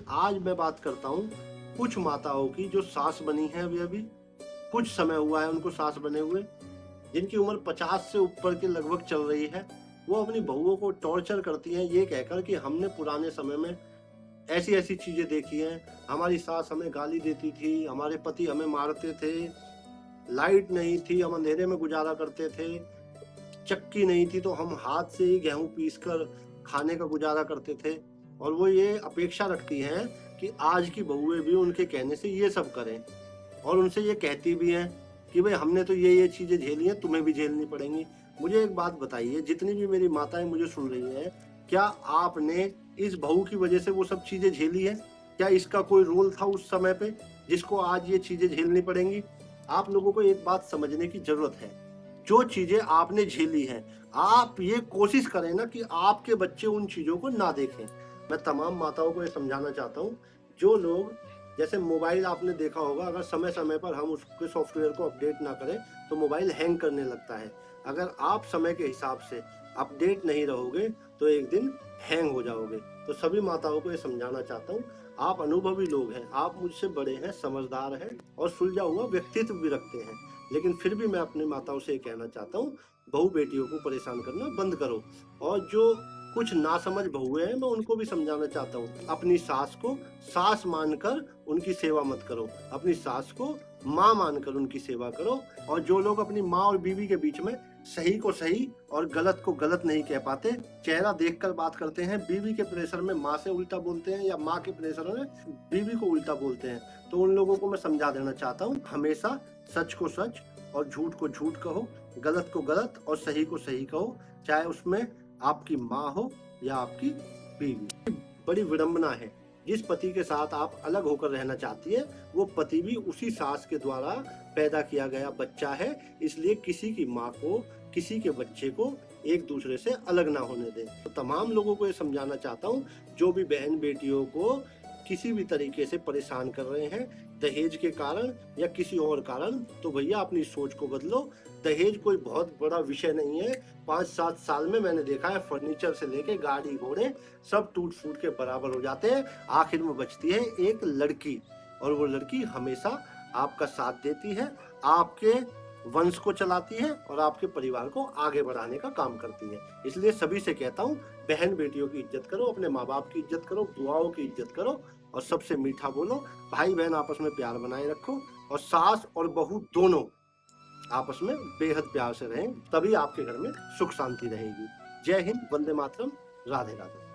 आज मैं बात करता हूँ कुछ माताओं की जो सास बनी है अभी अभी कुछ समय हुआ है उनको सास बने हुए, जिनकी उम्र 50 से ऊपर के लगभग चल रही है। वो अपनी बहुओं को टॉर्चर करती हैं ये कहकर कि हमने पुराने समय में ऐसी ऐसी चीजें देखी हैं, हमारी सास हमें गाली देती थी, हमारे पति हमें मारते थे, लाइट नहीं थी, हम अंधेरे में गुजारा करते थे, चक्की नहीं थी तो हम हाथ से ही गेहूं पीस कर खाने का गुजारा करते थे। और वो ये अपेक्षा रखती हैं कि आज की बहुएं भी उनके कहने से ये सब करें, और उनसे ये कहती भी हैं कि भाई हमने तो ये चीजें झेली हैं, तुम्हें भी झेलनी पड़ेंगी। मुझे एक बात बताइए, जितनी भी मेरी माताएं मुझे सुन रही हैं, क्या आपने इस बहू की वजह से वो सब चीजें झेली है? क्या इसका कोई रोल था उस समय पे जिसको आज ये चीजें झेलनी पड़ेंगी? आप लोगों को एक बात समझने की जरूरत है, जो चीजें आपने झेली हैं, आप ये कोशिश करें ना कि आपके बच्चे उन चीजों को ना देखें। मैं तमाम माताओं को ये समझाना चाहता हूँ, जो लोग, जैसे मोबाइल आपने देखा होगा, अगर समय समय पर हम उसके सॉफ्टवेयर को अपडेट ना करें तो मोबाइल हैंग करने लगता है। अगर आप समय के हिसाब से अपडेट नहीं रहोगे तो एक दिन हैंग हो जाओगे। तो सभी माताओं को ये समझाना चाहता हूँ, आप अनुभवी लोग हैं, आप मुझसे बड़े हैं, समझदार हैं और सुलझा हुआ व्यक्तित्व भी रखते हैं, लेकिन फिर भी मैं अपनी माताओं से ये कहना चाहता हूँ, बहू बेटियों को परेशान करना बंद करो। और जो कुछ नासमझ बहुएं हैं, मैं उनको भी समझाना चाहता हूँ, अपनी सास को सास मानकर उनकी सेवा मत करो, अपनी सास को माँ मानकर उनकी सेवा करो। और जो लोग अपनी माँ और बीवी के बीच में सही को सही और गलत को गलत नहीं कह पाते, चेहरा देखकर बात करते हैं, बीवी के प्रेशर में माँ से उल्टा बोलते हैं या माँ के प्रेशर में बीवी को उल्टा बोलते हैं, तो उन लोगों को मैं समझा देना चाहता हूँ, हमेशा सच को सच और झूठ को झूठ कहो, गलत को गलत और सही को सही कहो, चाहे उसमें आपकी माँ हो या आपकी बीवी। बड़ी विडंबना है, जिस पति के साथ आप अलग होकर रहना चाहती है, वो पति भी उसी सास के द्वारा पैदा किया गया बच्चा है, इसलिए किसी की माँ को, किसी के बच्चे को एक दूसरे से अलग ना होने दें। तो तमाम लोगों को ये समझाना चाहता हूँ, जो भी बहन बेटियों को किसी भी तरीके से परेशान कर रहे हैं दहेज के कारण या किसी और कारण, तो भैया अपनी सोच को बदलो। दहेज कोई बहुत बड़ा विषय नहीं है। 5-7 साल में मैंने देखा है, फर्नीचर से लेके गाड़ी घोड़े सब टूट फूट के बराबर हो जाते हैं, आखिर में बचती है एक लड़की, और वो लड़की हमेशा आपका साथ देती है, आपके वंश को चलाती है और आपके परिवार को आगे बढ़ाने का काम करती है। इसलिए सभी से कहता हूँ, बहन बेटियों की इज्जत करो, अपने माँ बाप की इज्जत करो, बुआओं की इज्जत करो और सबसे मीठा बोलो, भाई बहन आपस में प्यार बनाए रखो, और सास और बहू दोनों आपस में बेहद प्यार से रहें, तभी आपके घर में सुख शांति रहेगी। जय हिंद, वंदे मातरम, राधे राधे।